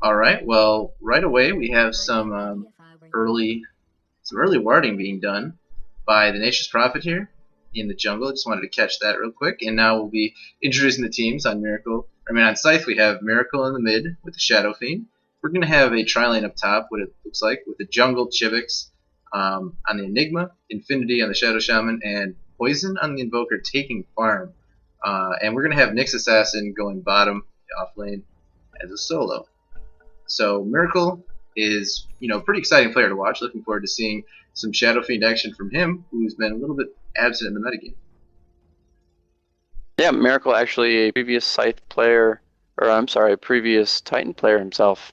All right. Well, right away we have early some early warding being done by the Nature's Prophet here in the jungle. I just wanted to catch that real quick, and now we'll be introducing the teams on Miracle. On Scythe we have Miracle in the mid with the Shadow Fiend. We're gonna have a tri-lane up top, what it looks like, with the Jungle Chivix on the Enigma, Infinity on the Shadow Shaman, and Poison on the Invoker taking farm. And we're gonna have Nyx Assassin going bottom off lane as a solo. So Miracle is, a pretty exciting player to watch. Looking forward to seeing some Shadow Fiend action from him, who's been a little bit absent in the metagame. Yeah, Miracle actually a previous Scythe player, or I'm sorry, a previous Titan player himself.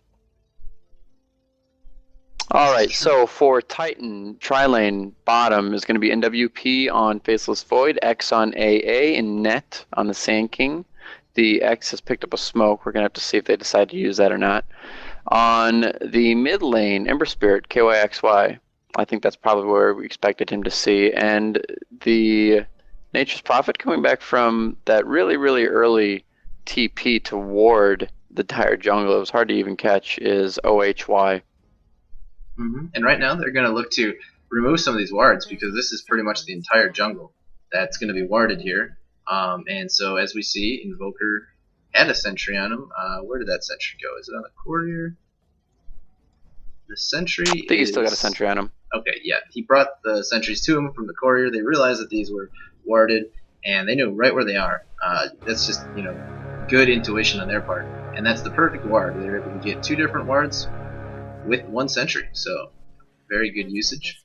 All right, so for Titan, tri-lane bottom is going to be NWP on Faceless Void, X on AA, and Net on the Sand King. The X has picked up a smoke. We're going to have to see if they decide to use that or not. On the mid lane, Ember Spirit, KYXY. I think that's probably where we expected him to see. And the Nature's Prophet coming back from that really, really early TP to ward the entire jungle. It was hard to even catch, is OHY. And right now they're going to look to remove some of these wards because this is pretty much the entire jungle that's going to be warded here. And so as we see, Invoker had a sentry on him. Where did that sentry go? Is it on the courier? The sentry I think he's still got a sentry on him. Okay, yeah. He brought the sentries to him from the courier. They realized that these were warded, and they knew right where they are. That's just, good intuition on their part. And that's the perfect ward. They were able to get two different wards with one sentry. So, very good usage.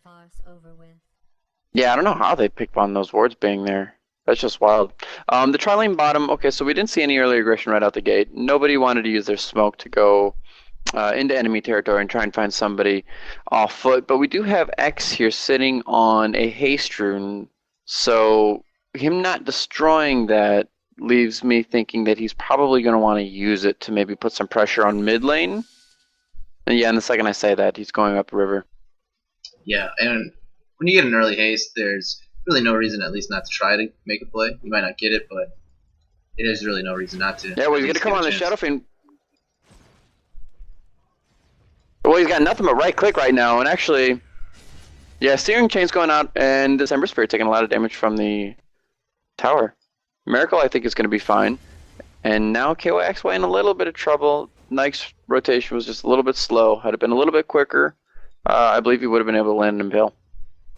Yeah, I don't know how they picked on those wards being there. That's just wild. The tri-lane bottom, okay, so we didn't see any early aggression right out the gate. Nobody wanted to use their smoke to go into enemy territory and try and find somebody off foot. But we do have X here sitting on a haste rune. So him not destroying that leaves me thinking that he's probably going to want to use it to maybe put some pressure on mid lane. And yeah, and the second I say that, he's going up river. Yeah, and when you get an early haste, there's really no reason at least not to try to make a play. You might not get it, but there's really no reason not to. Yeah, well, he's going to come on the Shadow Fiend. Well, he's got nothing but right click right now, and actually, yeah, steering chain's going out, and this Ember Spirit taking a lot of damage from the tower. Miracle, I think, is going to be fine. And now KYXY in a little bit of trouble. Nike's rotation was just a little bit slow. Had it been a little bit quicker, I believe he would have been able to land an Impale.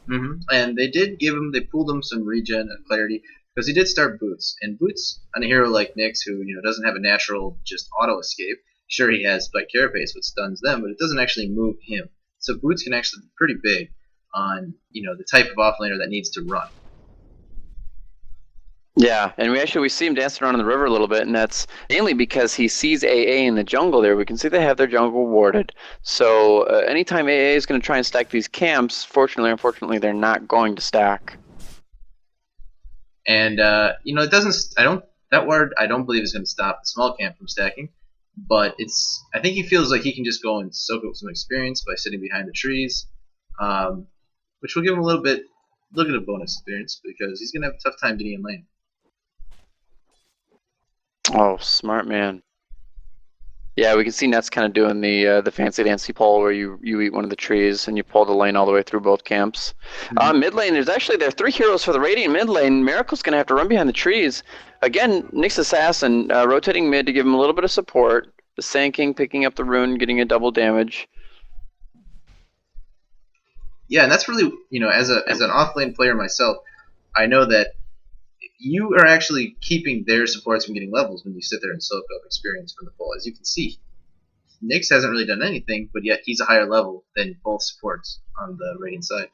And they pulled him some regen and clarity, because he did start Boots. And Boots, on a hero like Nyx, who doesn't have a natural just auto escape, sure he has Spike Carapace, which stuns them, but it doesn't actually move him. So Boots can actually be pretty big on the type of offlaner that needs to run. Yeah, and we see him dancing around in the river a little bit, and that's mainly because he sees AA in the jungle there. We can see they have their jungle warded. So anytime AA is going to try and stack these camps, fortunately or unfortunately, they're not going to stack. And it doesn't. That ward I don't believe is going to stop the small camp from stacking. But I think he feels like he can just go and soak up some experience by sitting behind the trees, which will give him a little bit of bonus experience because he's going to have a tough time getting in lane. Oh, smart man. Yeah, we can see Net's kind of doing the fancy dancy pull where you eat one of the trees and you pull the lane all the way through both camps. Mid lane, there are 3 heroes for the Radiant mid lane. Miracle's going to have to run behind the trees. Again, Nyx Assassin rotating mid to give him a little bit of support. The Sand King picking up the rune, getting a double damage. Yeah, and that's really, as an off-lane player myself, I know that you are actually keeping their supports from getting levels when you sit there and soak up experience from the pull. As you can see, Nyx hasn't really done anything, but yet he's a higher level than both supports on the Radiant side.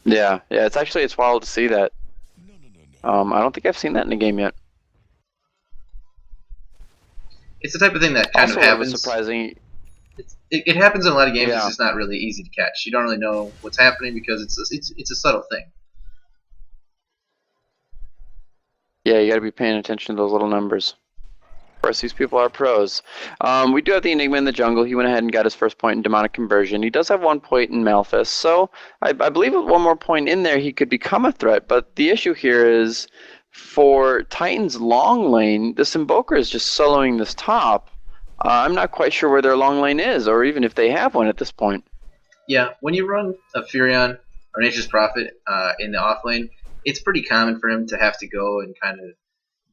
Yeah, it's wild to see that. I don't think I've seen that in a game yet. It's the type of thing that kind of happens. Surprising. It happens in a lot of games. Yeah. It's just not really easy to catch. You don't really know what's happening because it's a subtle thing. Yeah, you got to be paying attention to those little numbers. Of course, these people are pros. We do have the Enigma in the jungle. He went ahead and got his first point in Demonic Conversion. He does have 1 point in Malphus, so I believe with 1 more point in there, he could become a threat. But the issue here is, for Titan's long lane, this Invoker is just soloing this top. I'm not quite sure where their long lane is, or even if they have one at this point. Yeah, when you run a Furion or Nature's Prophet in the off lane, it's pretty common for him to have to go and kind of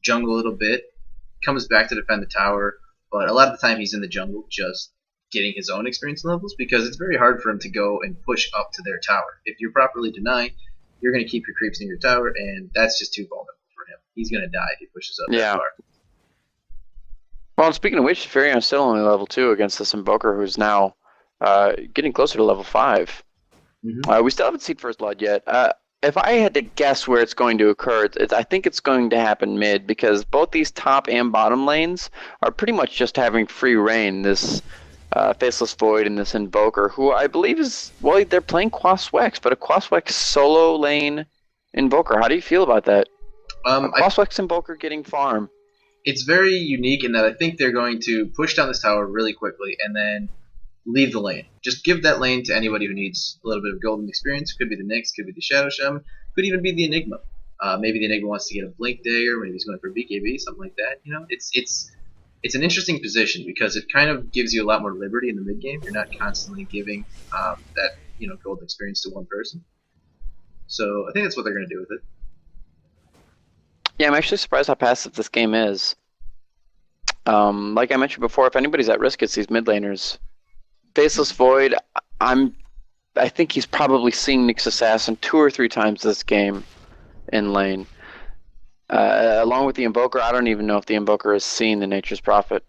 jungle a little bit. Comes back to defend the tower, but a lot of the time he's in the jungle just getting his own experience levels because it's very hard for him to go and push up to their tower. If you're properly denying, you're going to keep your creeps near your tower, and that's just too vulnerable for him. He's going to die if he pushes up that Yeah. far. Well, speaking of which, Furion's still only level 2 against this Invoker, who's now getting closer to level 5. We still haven't seen First Blood yet. If I had to guess where it's going to occur, I think it's going to happen mid, because both these top and bottom lanes are pretty much just having free reign. This Faceless Void and this Invoker, who I believe is, well, they're playing Quaswex, but a Quaswex solo lane Invoker. How do you feel about that? A Quaswex Invoker getting farm. It's very unique in that I think they're going to push down this tower really quickly and then leave the lane. Just give that lane to anybody who needs a little bit of golden experience. Could be the Nyx, could be the Shadow Shaman, could even be the Enigma. Maybe the Enigma wants to get a Blink Dagger, maybe he's going for BKB, something like that. You know, it's an interesting position because it kind of gives you a lot more liberty in the mid game. You're not constantly giving that golden experience to one person. So I think that's what they're going to do with it. Yeah, I'm actually surprised how passive this game is. Like I mentioned before, if anybody's at risk, it's these mid laners. Faceless Void, I think he's probably seen Nyx Assassin 2 or 3 times this game in lane. Along with the Invoker, I don't even know if the Invoker has seen the Nature's Prophet.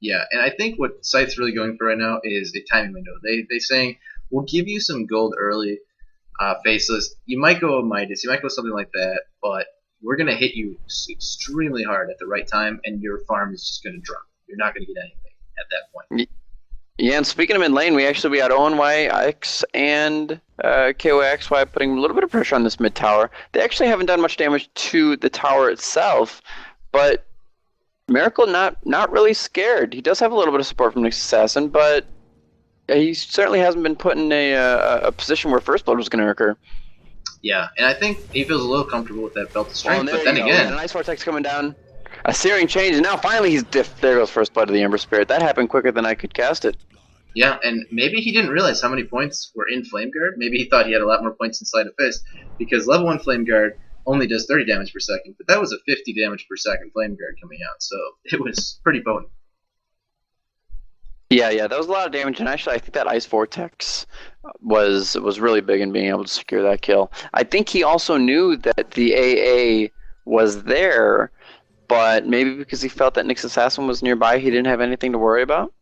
Yeah, and I think what Scythe's really going for right now is a timing window. They saying, we'll give you some gold early, Faceless. You might go a Midas, you might go something like that, but we're going to hit you extremely hard at the right time, and your farm is just going to drop. You're not going to get anything at that point. Yeah, and speaking of mid lane, we had ONYX and KOXY putting a little bit of pressure on this mid tower. They actually haven't done much damage to the tower itself, but Miracle not really scared. He does have a little bit of support from Nyx Assassin, but he certainly hasn't been put in a position where First Blood was going to occur. Yeah, and I think he feels a little comfortable with that belt of strength, but then again... an Ice Vortex coming down. A Searing Change, and now finally there goes First Blood to the Ember Spirit. That happened quicker than I could cast it. Yeah, and maybe he didn't realize how many points were in Flame Guard. Maybe he thought he had a lot more points in Sleight of Fist, because level 1 Flame Guard only does 30 damage per second, but that was a 50 damage per second Flame Guard coming out, so it was pretty potent. Yeah, that was a lot of damage, and actually I think that Ice Vortex was really big in being able to secure that kill. I think he also knew that the AA was there, but maybe because he felt that Nyx Assassin was nearby, he didn't have anything to worry about?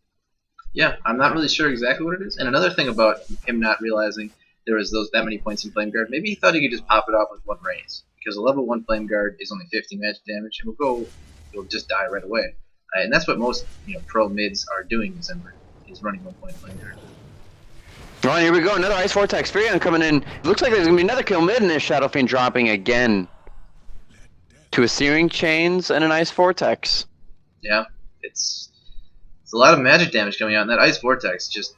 Yeah, I'm not really sure exactly what it is. And another thing about him not realizing there was that many points in Flame Guard, maybe he thought he could just pop it off with one raise, because a level 1 Flame Guard is only 50 magic damage, and it'll just die right away. And that's what most pro mids are doing this Ember, is running 1 point Flame Guard. Oh, here we go, another Ice Vortex. Furion coming in. It looks like there's going to be another kill mid, and this Shadow Fiend dropping again to a Searing Chains and an Ice Vortex. Yeah, it's a lot of magic damage coming out, and that Ice Vortex just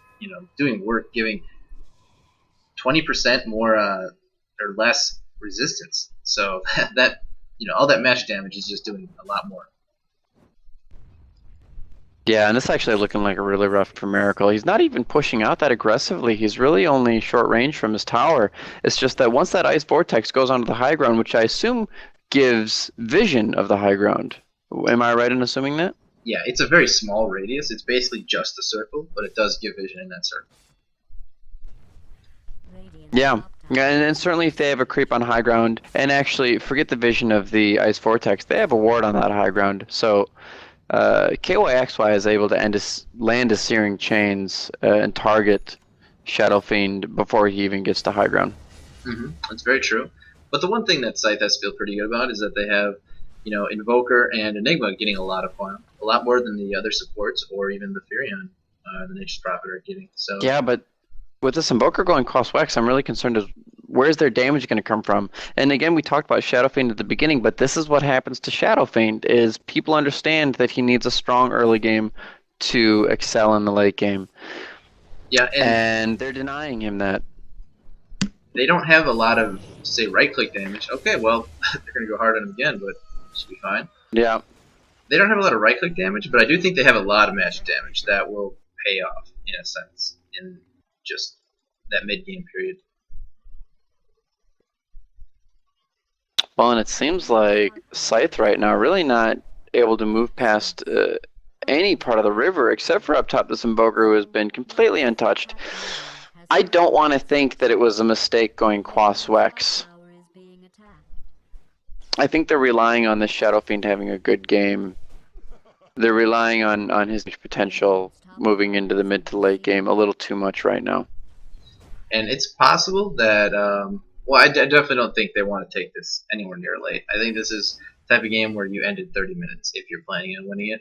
doing work, giving 20% more or less resistance. So that all that magic damage is just doing a lot more. Yeah, and this actually looking like a really rough for Miracle. He's not even pushing out that aggressively. He's really only short range from his tower. It's just that once that Ice Vortex goes onto the high ground, which I assume gives vision of the high ground. Am I right in assuming that? Yeah, it's a very small radius. It's basically just a circle, but it does give vision in that circle. Yeah, and certainly if they have a creep on high ground, and actually, forget the vision of the Ice Vortex, they have a ward on that high ground. So KYXY is able to land a Searing Chains and target Shadow Fiend before he even gets to high ground. That's very true. But the one thing that Scythe has to feel pretty good about is that they have Invoker and Enigma getting a lot of farm, a lot more than the other supports or even the Furion, the Nature's Prophet are getting. So yeah, but with this Invoker going Quaswex, I'm really concerned as where's their damage going to come from? And again, we talked about Shadow Fiend at the beginning, but this is what happens to Shadow Fiend, is people understand that he needs a strong early game to excel in the late game. Yeah, and they're denying him that. They don't have a lot of, say, right-click damage. Okay, well, they're going to go hard on him again, but it should be fine. Yeah. They don't have a lot of right-click damage, but I do think they have a lot of magic damage that will pay off, in a sense, in just that mid-game period. Well, and it seems like Scythe right now really not able to move past any part of the river except for up top this Invoker who has been completely untouched. I don't want to think that it was a mistake going Quas Wex. I think they're relying on the Shadow Fiend having a good game. They're relying on his potential moving into the mid to late game a little too much right now. And it's possible that, well, I definitely don't think they want to take this anywhere near late. I think this is the type of game where you ended 30 minutes if you're planning on winning it.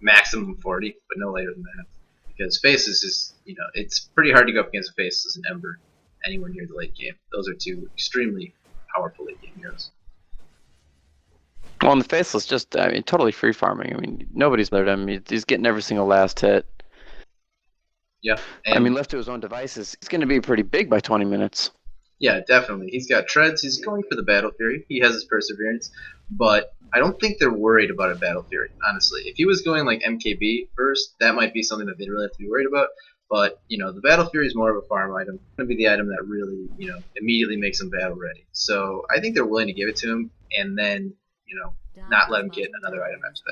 Maximum 40, but no later than that. Because Faces is, it's pretty hard to go up against Faces and Ember anywhere near the late game. Those are two extremely powerful late game heroes. Well, and the Faceless just, totally free farming. Nobody's there to him. He's getting every single last hit. Yeah. And left to his own devices, he's going to be pretty big by 20 minutes. Yeah, definitely. He's got treads. He's going for the Battle Fury. He has his Perseverance. But I don't think they're worried about a Battle Fury, honestly. If he was going like MKB first, that might be something that they'd really have to be worried about. But, the Battle Fury is more of a farm item. It's going to be the item that really, immediately makes him battle ready. So I think they're willing to give it to him and then, not let him get another item after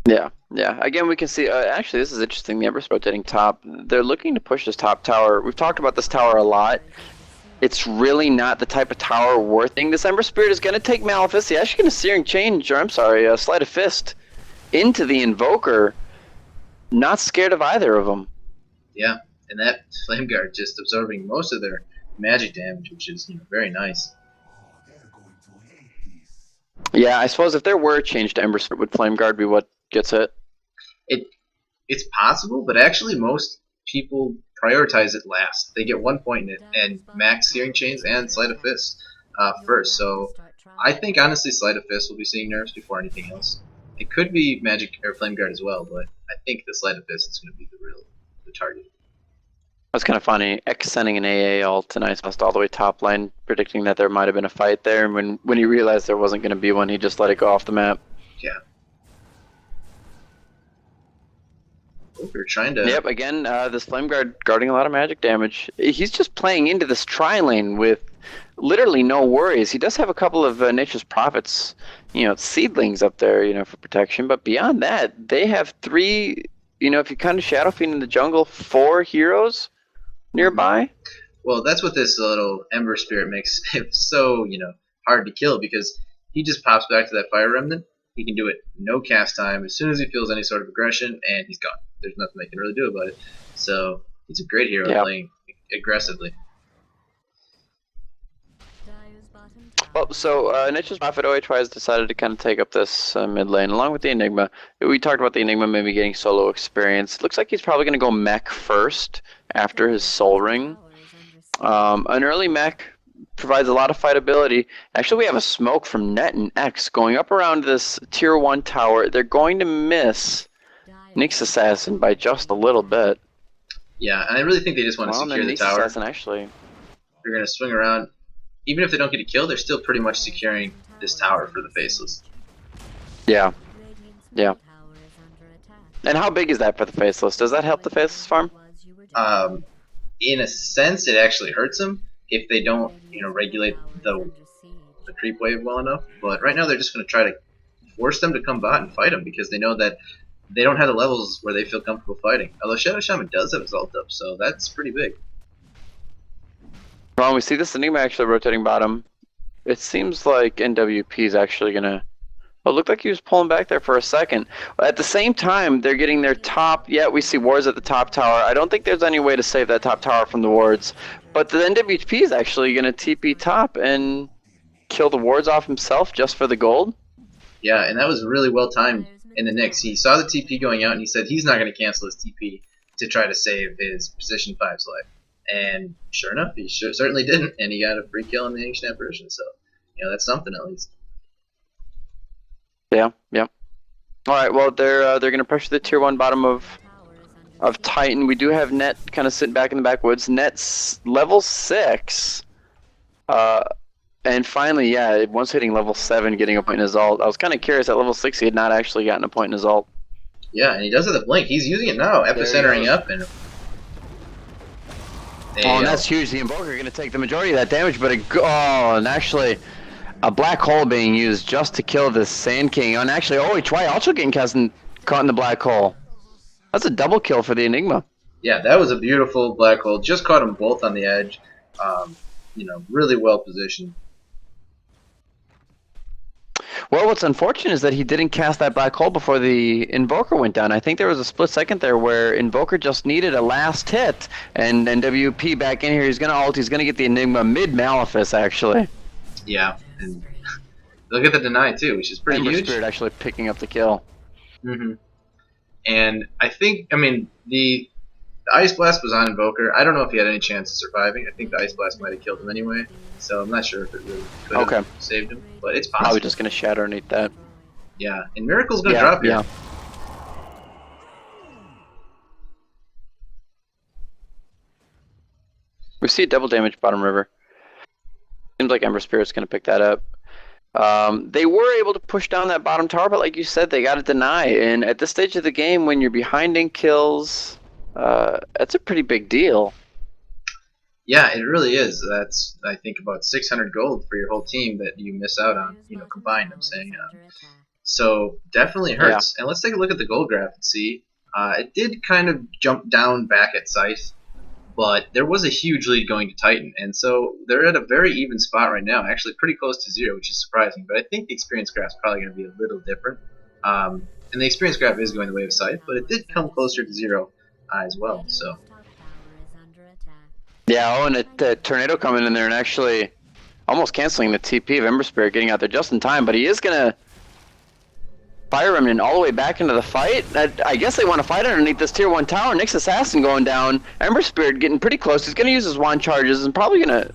that. Yeah. Again, we can see, actually, this is interesting. The Ember's rotating top. They're looking to push this top tower. We've talked about this tower a lot. It's really not the type of tower worth it. This Ember Spirit is going to take Malefice. He's actually going to Searing Change, or I'm sorry, Sleight of Fist into the Invoker. Not scared of either of them. Yeah, and that Flame Guard just absorbing most of their magic damage, which is very nice. Yeah, I suppose if there were a change to Ember Spirit, would Flame Guard be what gets hit? It's possible, but actually most people prioritize it last. They get 1 point in it, and max Searing Chains and Sleight of Fist first. So I think honestly Sleight of Fist will be seeing nerfs before anything else. It could be Magic or Flame Guard as well, but I think the Sleight of Fist is going to be the target. That's kind of funny. X sending an AA ult and Ice Must all the way top line, predicting that there might have been a fight there, and when he realized there wasn't going to be one, he just let it go off the map. Yeah. We're trying to... Yep, again, this Flame Guard guarding a lot of magic damage. He's just playing into this tri-lane with literally no worries. He does have a couple of Nature's Prophets, seedlings up there, for protection, but beyond that, they have 3, if you kind of Shadow Fiend in the jungle, 4 heroes nearby. Well, that's what this little Ember Spirit makes him so, hard to kill, because he just pops back to that Fire Remnant. He can do it no cast time as soon as he feels any sort of aggression, and he's gone. There's nothing they can really do about it. So he's a great hero playing aggressively. Well, so Nature's Prophet OHY has decided to kind of take up this mid lane along with the Enigma. We talked about the Enigma maybe getting solo experience. Looks like he's probably going to go mech first after his Soul Ring. An early mech provides a lot of fightability. Actually, we have a smoke from Net and X going up around this tier 1 tower. They're going to miss Nyx Assassin by just a little bit. Yeah, and I really think they just want to secure the tower. Assassin, actually. They're going to swing around. Even if they don't get a kill, they're still pretty much securing this tower for the Faceless. Yeah. And how big is that for the Faceless? Does that help the Faceless farm? In a sense, it actually hurts them if they don't, regulate the creep wave well enough. But right now, they're just going to try to force them to come bot and fight them, because they know that they don't have the levels where they feel comfortable fighting. Although Shadow Shaman does have his ult up, so that's pretty big. Well, we see this Enigma actually rotating bottom. It seems like NWP is actually going to... Well, it looked like he was pulling back there for a second. At the same time, they're getting their top... Yeah, we see wards at the top tower. I don't think there's any way to save that top tower from the wards. But the NWP is actually going to TP top and kill the wards off himself just for the gold. Yeah, and that was really well timed in the Nyx. He saw the TP going out, and he said he's not going to cancel his TP to try to save his position 5's life. And sure enough, he certainly didn't, and he got a free kill in the Ancient Apparition. So, that's something at least. Yeah. All right. Well, they're going to pressure the tier 1 bottom of Titan. We do have Net kind of sitting back in the backwoods. Net's level 6. And finally, yeah, once hitting level 7, getting a point in his ult. I was kind of curious at level 6 he had not actually gotten a point in his ult. Yeah, and he does have the blink. He's using it now after There he centering goes. up, and Oh, and a that's huge. The Invoker going to take the majority of that damage, but and actually a black hole being used just to kill this Sand King. And actually, Choi also getting caught in the black hole. That's a double kill for the Enigma. yeah, that was a beautiful black hole. Just caught them both on the edge. Really well positioned. Well, what's unfortunate is that he didn't cast that black hole before the Invoker went down. I think there was a split second there where Invoker just needed a last hit, and WP back in here. He's going to ult. He's going to get the Enigma mid-Malefice, actually. Yeah, and they'll get the deny too, which is pretty Ember huge. Spirit actually picking up the kill. Mm-hmm. And the Ice Blast was on Invoker. I don't know if he had any chance of surviving. I think the Ice Blast might have killed him anyway. So I'm not sure if it really could have saved him, but it's possible. Probably just going to shatter underneath that. Yeah, and Miracle's going to drop here. Yeah. We see double damage bottom river. Seems like Ember Spirit's going to pick that up. They were able to push down that bottom tower, but like you said, they got to deny. And at this stage of the game, when you're behind in kills, that's a pretty big deal. Yeah, it really is. That's, I think, about 600 gold for your whole team that you miss out on, combined, I'm saying. So definitely hurts. And let's take a look at the gold graph and see. It did kind of jump down back at Scythe, but there was a huge lead going to Titan. And so they're at a very even spot right now, actually pretty close to 0, which is surprising. But I think the experience graph is probably going to be a little different. And the experience graph is going the way of Scythe, but it did come closer to 0 as well. So. Yeah, and a tornado coming in there and actually almost canceling the TP of Ember Spirit, getting out there just in time, but he is going to Fire Remnant all the way back into the fight. I guess they want to fight underneath this tier 1 tower. Nyx Assassin going down. Ember Spirit getting pretty close. He's going to use his wand charges and probably going to...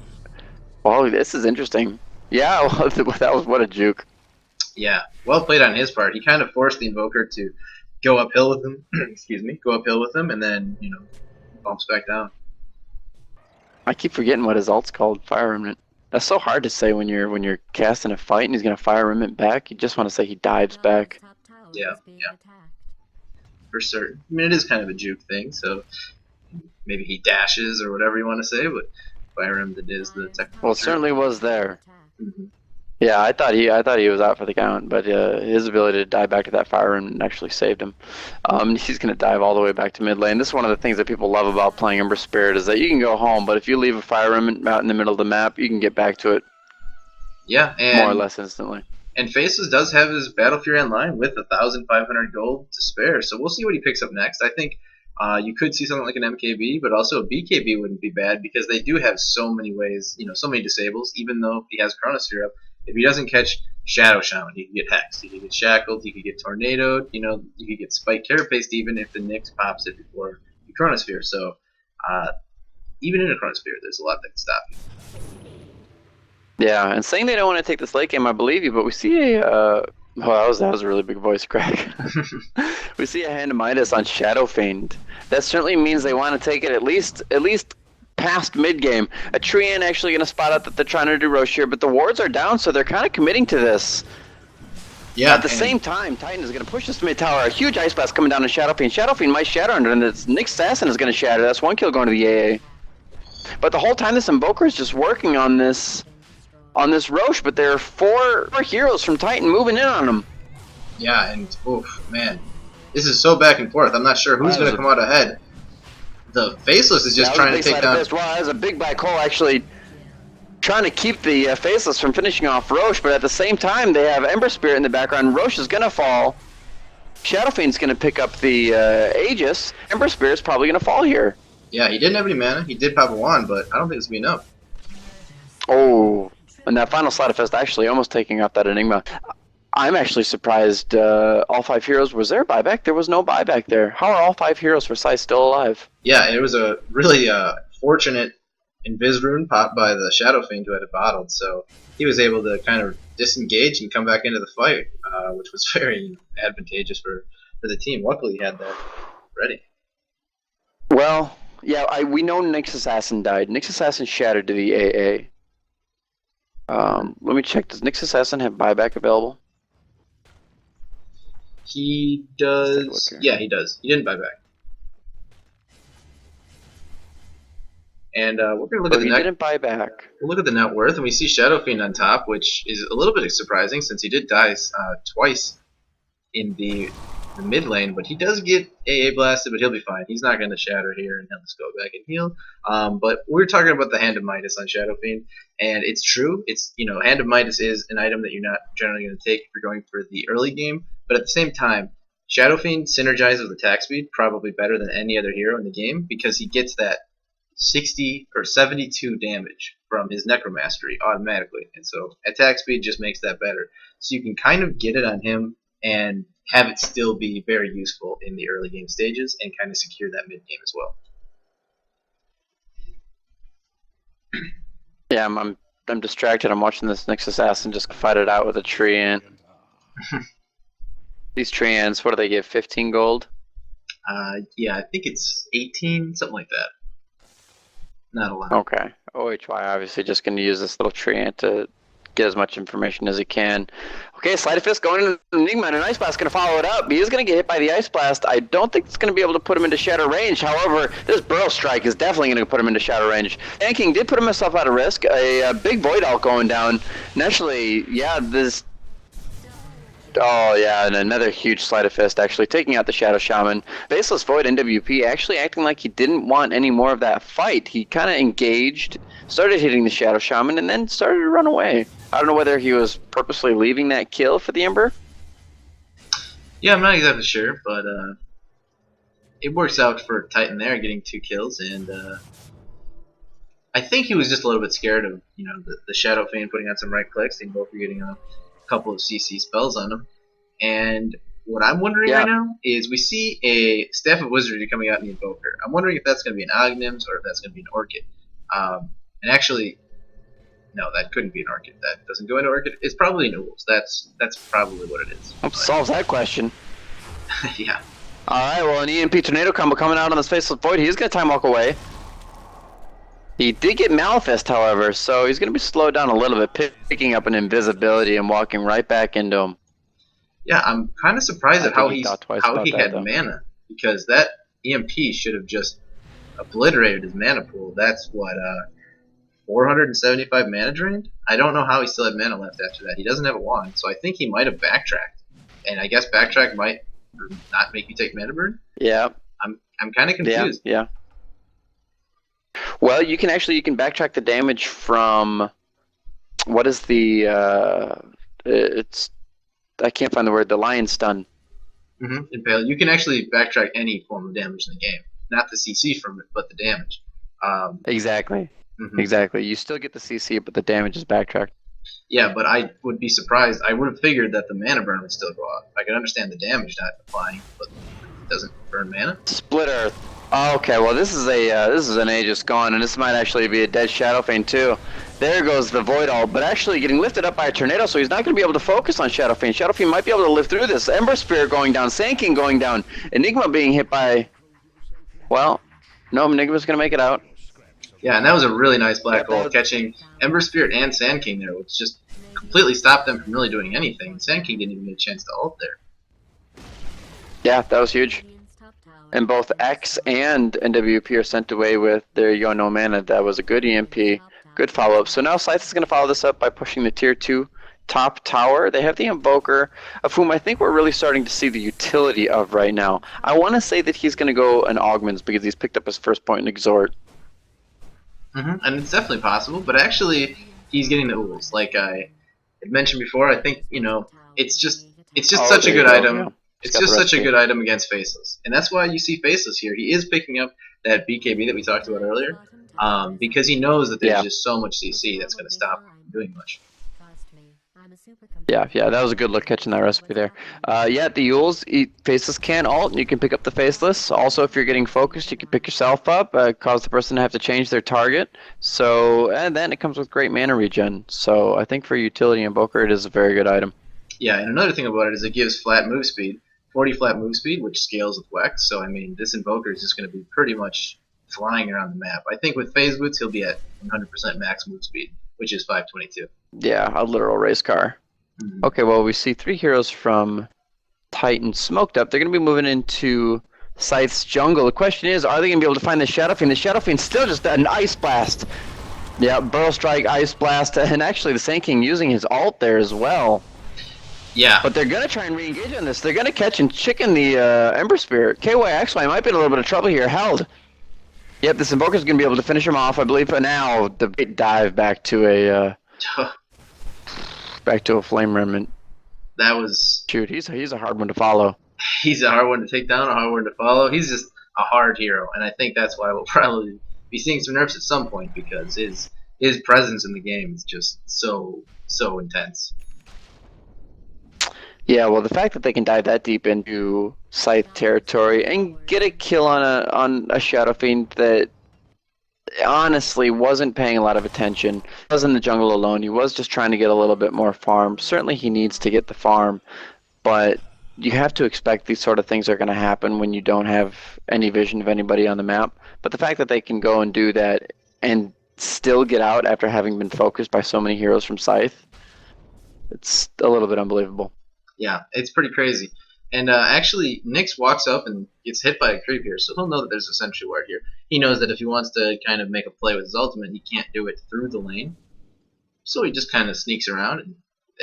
Oh, this is interesting. Yeah, well, that was what a juke. Yeah, well played on his part. He kind of forced the Invoker to go uphill with him. Excuse me, go uphill with him, and then bumps back down. I keep forgetting what his ult's called. Fire Remnant. That's so hard to say when you're casting a fight and he's gonna Fire Remnant back. You just want to say he dives back. Yeah, for certain. I mean, it is kind of a juke thing, so maybe he dashes or whatever you want to say, but Fire Remnant is the technical. Well, it certainly was there. Mm-hmm. Yeah, I thought he was out for the count, but his ability to dive back to that Fire Remnant actually saved him. He's going to dive all the way back to mid lane. This is one of the things that people love about playing Ember Spirit is that you can go home, but if you leave a Fire Remnant out in the middle of the map, you can get back to it. Yeah, and more or less instantly. And Faceless does have his Battle Fury online with 1,500 gold to spare, so we'll see what he picks up next. I think you could see something like an MKB, but also a BKB wouldn't be bad because they do have so many ways, so many disables. Even though he has Chronosphere up, if he doesn't catch Shadow Shaman, he could get hexed, he could get shackled, he could get tornadoed. You could get Spike Carapace even if the Nyx pops it before the Chronosphere. So even in a Chronosphere, there's a lot that can stop you. Yeah, and saying they don't want to take this late game, I believe you, but we see a that was a really big voice crack. We see a hand of Midas on Shadow Fiend. That certainly means they want to take it at least past mid game. A Treant actually going to spot out that they're trying to do Roche here, but the wards are down, so they're kind of committing to this. Yeah. At the same time, Titan is going to push this mid tower. A huge Ice Blast coming down on Shadow Fiend. Shadow Fiend might shatter under, and this Nyx Assassin is going to shatter. That's 1 kill going to the AA. But the whole time this Invoker is just working on this Roche, but there are 4 heroes from Titan moving in on him. Yeah, and oof, man, this is so back and forth. I'm not sure who's going to come out ahead. The Faceless is just trying to take down. Well, there's a big black hole actually trying to keep the Faceless from finishing off Roche, but at the same time they have Ember Spirit in the background. Roche is going to fall. Shadow Fiend's going to pick up the Aegis. Ember Spirit's probably going to fall here. Yeah, he didn't have any mana. He did pop a wand, but I don't think it's going to be enough. Oh. And that final Sleight of Fist actually almost taking out that Enigma. I'm actually surprised all 5 heroes. Was there a buyback? There was no buyback there. How are all 5 heroes for Scythe still alive? Yeah, it was a really fortunate Invis rune popped by the Shadow Fiend who had it bottled, so he was able to kind of disengage and come back into the fight, which was very advantageous for the team. Luckily he had that ready. Well, yeah, we know Nyx Assassin died. Nyx Assassin shattered to the AA. Let me check. Does Nyx Assassin have buyback available? He Let's take a look does. here. Yeah, he does. He didn't buy back. And we're gonna look So at the he net. didn't buy back. We'll look at the net worth, and we see Shadow Fiend on top, which is a little bit surprising since he did die twice in the mid lane, but he does get AA blasted, but he'll be fine. He's not going to shatter here, and he'll just go back and heal. But we're talking about the Hand of Midas on Shadow Fiend, and it's true. It's Hand of Midas is an item that you're not generally going to take if you're going for the early game, but at the same time, Shadow Fiend synergizes with attack speed probably better than any other hero in the game because he gets that 60 or 72 damage from his Necromastery automatically, and so attack speed just makes that better. So you can kind of get it on him and have it still be very useful in the early game stages and kind of secure that mid game as well. Yeah, I'm distracted. I'm watching this Nyx Assassin just fight it out with a Treant. These Treants, what do they give? 15 gold? Yeah, I think it's 18, something like that. Not a lot. Okay. OHY obviously just going to use this little Treant to get as much information as he can. Okay, Scythe going into the Enigma, and an Ice Blast going to follow it up. He is going to get hit by the Ice Blast. I don't think it's going to be able to put him into Shadow range. However, this Burrow Strike is definitely going to put him into Shadow range. And King did put himself out of risk. A big Void Alt going down. And actually, yeah, this... Oh, yeah, and another huge Sleight of Fist actually taking out the Shadow Shaman. Faceless Void NWP actually acting like he didn't want any more of that fight. He kind of engaged, started hitting the Shadow Shaman, and then started to run away. I don't know whether he was purposely leaving that kill for the Ember. Yeah, I'm not exactly sure, but it works out for Titan there, getting 2 kills, and I think he was just a little bit scared of the Shadow Fiend putting on some right clicks and both getting a couple of CC spells on him. And what I'm wondering right now is we see a Staff of Wizardry coming out in the Invoker. I'm wondering if that's going to be an Ognims or if that's going to be an Orchid. And actually, no, that couldn't be an Orchid. That doesn't go into Orchid. It's probably an Ools. That's probably what it is. Solves that question. Yeah. Alright, well, an EMP Tornado combo coming out on this Faceless Void. He's going to time walk away. He did get Malifest, however, so he's going to be slowed down a little bit, picking up an invisibility and walking right back into him. Yeah, I'm kind of surprised at how he had though. mana, because that EMP should have just obliterated his mana pool. That's what 475 mana drained. I don't know how he still had mana left after that. He doesn't have a wand, so I think he might have backtracked. And I guess backtrack might not make you take mana burn. Yeah. I'm kind of confused. Yeah. Well, you can backtrack the damage from what is the it's I can't find the word, the Lion Stun. Impale. You can actually backtrack any form of damage in the game, not the CC from it, but the damage. Exactly. Exactly. You still get the CC, but the damage is backtracked. Yeah, but I would be surprised. I would have figured that the mana burn would still go off. I can understand the damage not applying, but it doesn't burn mana. Split Earth. Oh, okay, well this is an Aegis gone, and this might actually be a dead Shadow Fiend too. There goes the Void Alt, but actually getting lifted up by a Tornado, so he's not going to be able to focus on Shadow Fiend. Shadow Fiend might be able to live through this. Ember Spirit going down, Sand King going down, Enigma being hit by... Well, no, Enigma's going to make it out. Yeah, and that was a really nice black hole, catching Ember Spirit and Sand King there, which just completely stopped them from really doing anything. Sand King didn't even get a chance to ult there. Yeah, that was huge. And both X and NWP are sent away with their Yo No Mana. That was a good EMP, good follow-up. So now Scythe is going to follow this up by pushing the Tier 2 top tower. They have the Invoker, of whom I think we're really starting to see the utility of right now. I want to say that he's going to go an Augments because he's picked up his first point in Exhort. And it's definitely possible, but actually he's getting the Ools. Like I had mentioned before, I think, it's just such a good item. Yeah. It's just such a good item against Faceless. And that's why you see Faceless here. He is picking up that BKB that we talked about earlier, because he knows that there's just so much CC that's going to stop him from doing much. Yeah, that was a good look catching that recipe there. Yeah, the Yules, Faceless can ult, and you can pick up the Faceless. Also, if you're getting focused, you can pick yourself up, cause the person to have to change their target. So, and then it comes with great mana regen. So, I think for utility Invoker, it is a very good item. Yeah, and another thing about it is it gives flat move speed. 40 flat move speed, which scales with Wex, so I mean, this Invoker is just going to be pretty much flying around the map. I think with Phase Boots, he'll be at 100% max move speed, which is 522. Yeah, a literal race car. Mhm. Okay, well, we see 3 heroes from Titan smoked up. They're going to be moving into Scythe's jungle. The question is, are they going to be able to find the Shadow Fiend? The Shadow Fiend's still just an Ice Blast. Yeah, Burrow Strike, Ice Blast, and actually the Sand King using his ult there as well. Yeah. But they're going to try and re-engage on this. They're going to catch and chicken the Ember Spirit. KYXY might be in a little bit of trouble here. Held. Yep, this Invoker's going to be able to finish him off, I believe. But now the dive back to a Flame Remnant. That was. Shoot, he's a hard one to follow. He's a hard one to take down, a hard one to follow. He's just a hard hero, and I think that's why we'll probably be seeing some nerfs at some point because his presence in the game is just so intense. Yeah, well, the fact that they can dive that deep into Scythe territory and get a kill on a Shadow Fiend that honestly wasn't paying a lot of attention. He was in the jungle alone. He was just trying to get a little bit more farm. Certainly he needs to get the farm, but you have to expect these sort of things are going to happen when you don't have any vision of anybody on the map. But the fact that they can go and do that and still get out after having been focused by so many heroes from Scythe, it's a little bit unbelievable. Yeah, it's pretty crazy. And actually, Nyx walks up and gets hit by a creep here, so he'll know that there's a sentry ward here. He knows that if he wants to kind of make a play with his ultimate, he can't do it through the lane. So he just kind of sneaks around and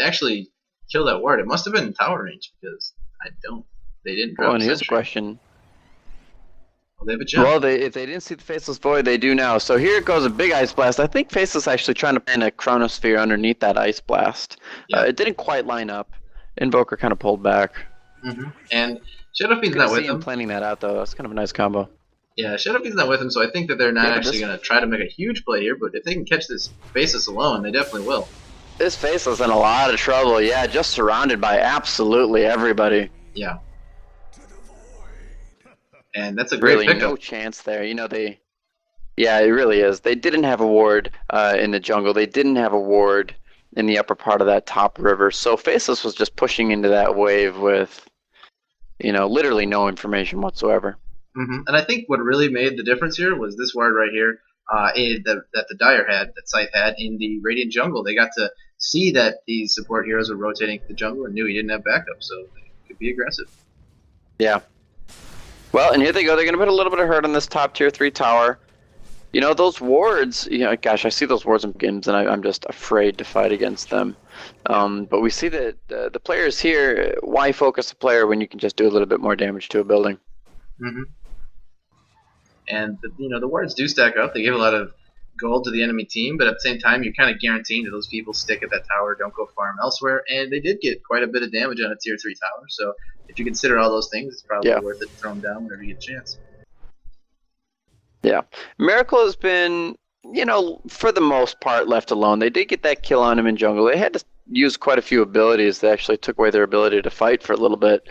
actually kill that ward. It must have been in tower range because I don't. They didn't Well, drop a and here's a sentry. question. Well, they have a gem. Well, if they didn't see the Faceless Void, they do now. So here goes a big Ice Blast. I think Faceless actually trying to plant a Chronosphere underneath that Ice Blast. Yeah. It didn't quite line up. Invoker kind of pulled back. And Shadowfiend's Good to not with see him him. planning that out, though. That's kind of a nice combo. Yeah, Shadowfiend's not with him, so I think that they're not Yeah, but actually going to try to make a huge play here. But if they can catch this Faceless alone, they definitely will. this Faceless in a lot of trouble. Yeah, just surrounded by absolutely everybody. Yeah. And that's a great Really, pickup. no chance there. Yeah, it really is. They didn't have a ward in the jungle. They didn't have a ward in the upper part of that top river. So Faceless was just pushing into that wave with, literally no information whatsoever. And I think what really made the difference here was this ward right here that the Dire had, that Scythe had in the Radiant jungle. They got to see that these support heroes were rotating the jungle and knew he didn't have backup, so they could be aggressive. Yeah. Well, and here they go. They're going to put a little bit of hurt on this top tier 3 tower. Those wards, gosh, I see those wards in games, and I'm just afraid to fight against them. But we see that the players here, why focus a player when you can just do a little bit more damage to a building? And the wards do stack up. They give a lot of gold to the enemy team, but at the same time, you're kind of guaranteeing that those people stick at that tower, don't go farm elsewhere. And they did get quite a bit of damage on a tier 3 tower. So if you consider all those things, it's probably worth it to throw them down whenever you get a chance. Yeah. Miracle has been, for the most part, left alone. They did get that kill on him in jungle. They had to use quite a few abilities that actually took away their ability to fight for a little bit.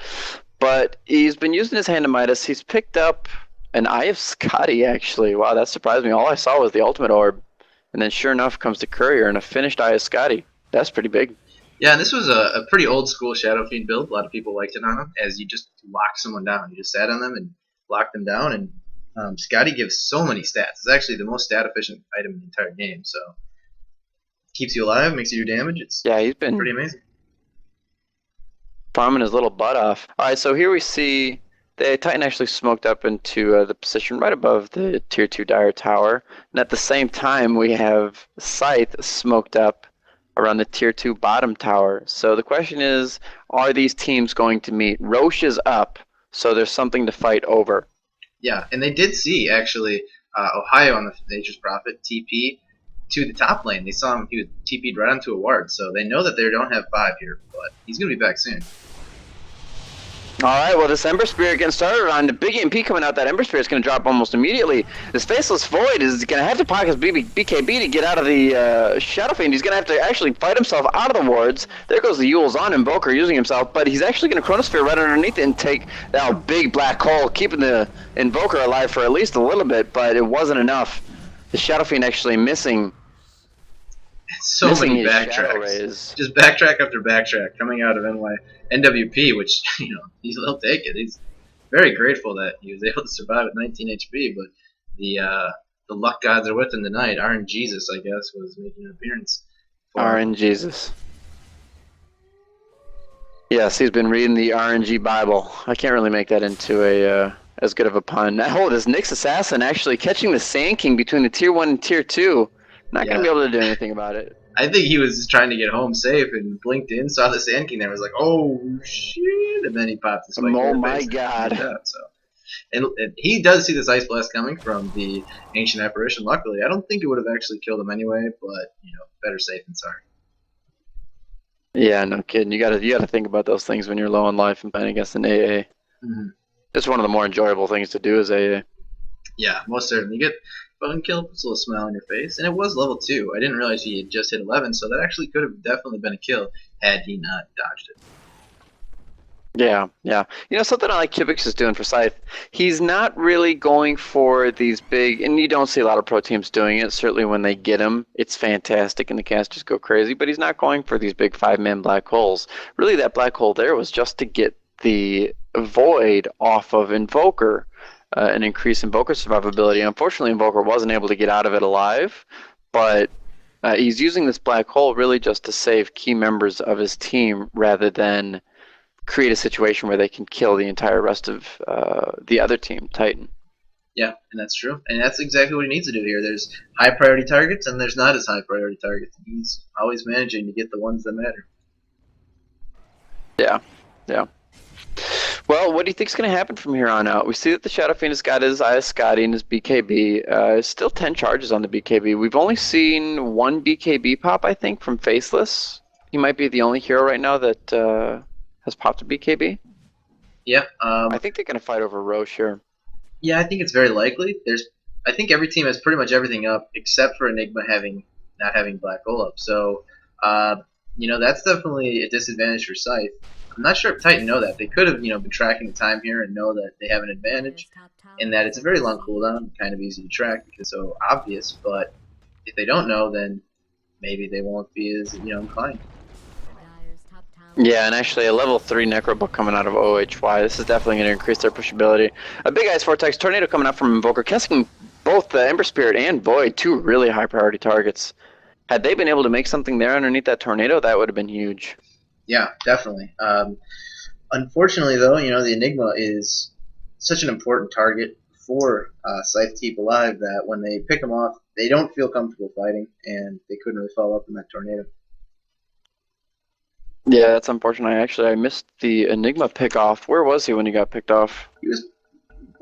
But he's been using his hand to Midas. He's picked up an Eye of Scotty, actually. Wow, that surprised me. All I saw was the ultimate orb. And then sure enough comes the courier and a finished Eye of Scotty. That's pretty big. Yeah, and this was a pretty old school Shadow Fiend build. A lot of people liked it on him, as you just lock someone down. You just sat on them and locked them down, and Scotty gives so many stats. It's actually the most stat efficient item in the entire game, so keeps you alive, makes you do damage. He's been pretty amazing. Farming his little butt off. Alright, so here we see the Titan actually smoked up into the position right above the tier 2 Dire Tower. And at the same time, we have Scythe smoked up around the tier 2 bottom tower. So the question is, are these teams going to meet? Roche is up, so there's something to fight over. Yeah, and they did see, actually, Ohio on the Nature's Prophet TP to the top lane. They saw him, he was TP'd right onto a ward, so they know that they don't have 5 here, but he's going to be back soon. Alright, well, this Ember Spirit getting started on the big MP coming out. That Ember Spirit is going to drop almost immediately. This Faceless Void is going to have to pocket his BKB to get out of the Shadow Fiend. He's going to have to actually fight himself out of the wards. There goes the Yule's on Invoker using himself, but he's actually going to Chronosphere right underneath it and take that big black hole, keeping the Invoker alive for at least a little bit, but it wasn't enough. The Shadow Fiend actually missing. So many backtracks. Just backtrack after backtrack coming out of NWP, which, he'll take it. He's very grateful that he was able to survive at 19 HP, but the luck gods are with him tonight. RNGesus, I guess, was making an appearance RNGesus. Yes, he's been reading the RNG Bible. I can't really make that into a as good of a pun. Oh, this Nyx Assassin actually catching the Sand King between the Tier 1 and Tier 2. Not going to be able to do anything about it. I think he was just trying to get home safe and blinked in, saw the Sand King there, was like, oh shit, and then he popped the spike. Oh my god. And he does see this Ice Blast coming from the Ancient Apparition. Luckily, I don't think it would have actually killed him anyway, but better safe than sorry. Yeah, no kidding. You gotta think about those things when you're low on life and playing against an AA. Mm-hmm. It's one of the more enjoyable things to do is AA. Yeah, most certainly. You get fucking kill, puts a little smile on your face, and it was level 2. I didn't realize he had just hit 11, so that actually could have definitely been a kill had he not dodged it. Yeah. Something I like Kibix is doing for Scythe, he's not really going for these big, and you don't see a lot of pro teams doing it, certainly when they get him, it's fantastic and the casters go crazy, but he's not going for these big 5-man black holes. Really, that black hole there was just to get the Void off of Invoker, an increase Invoker survivability. Unfortunately, Invoker wasn't able to get out of it alive, but he's using this black hole really just to save key members of his team rather than create a situation where they can kill the entire rest of the other team, Titan. Yeah, and that's true. And that's exactly what he needs to do here. There's high priority targets and there's not as high priority targets. He's always managing to get the ones that matter. Yeah. Well, what do you think is going to happen from here on out? We see that the Shadow Fiend has got his Scotty and his BKB. Still 10 charges on the BKB. We've only seen one BKB pop, I think, from Faceless. He might be the only hero right now that has popped a BKB. Yeah. I think they're going to fight over Roche here. Yeah, I think it's very likely. I think every team has pretty much everything up except for Enigma not having Black Hole up. So, that's definitely a disadvantage for Scythe. I'm not sure if Titan know that. They could have, been tracking the time here and know that they have an advantage, and that it's a very long cooldown, kind of easy to track because it's so obvious. But if they don't know, then maybe they won't be as inclined. Yeah, and actually a level 3 Necrobook coming out of OHY. This is definitely going to increase their pushability. A Big Ice Vortex Tornado coming out from Invoker, casting both the Ember Spirit and Void, 2 really high priority targets. Had they been able to make something there underneath that tornado, that would have been huge. Yeah, definitely. Unfortunately, though, the Enigma is such an important target for Scythe to keep alive that when they pick him off, they don't feel comfortable fighting, and they couldn't really follow up in that tornado. Yeah, that's unfortunate. I missed the Enigma pick off. Where was he when he got picked off? He was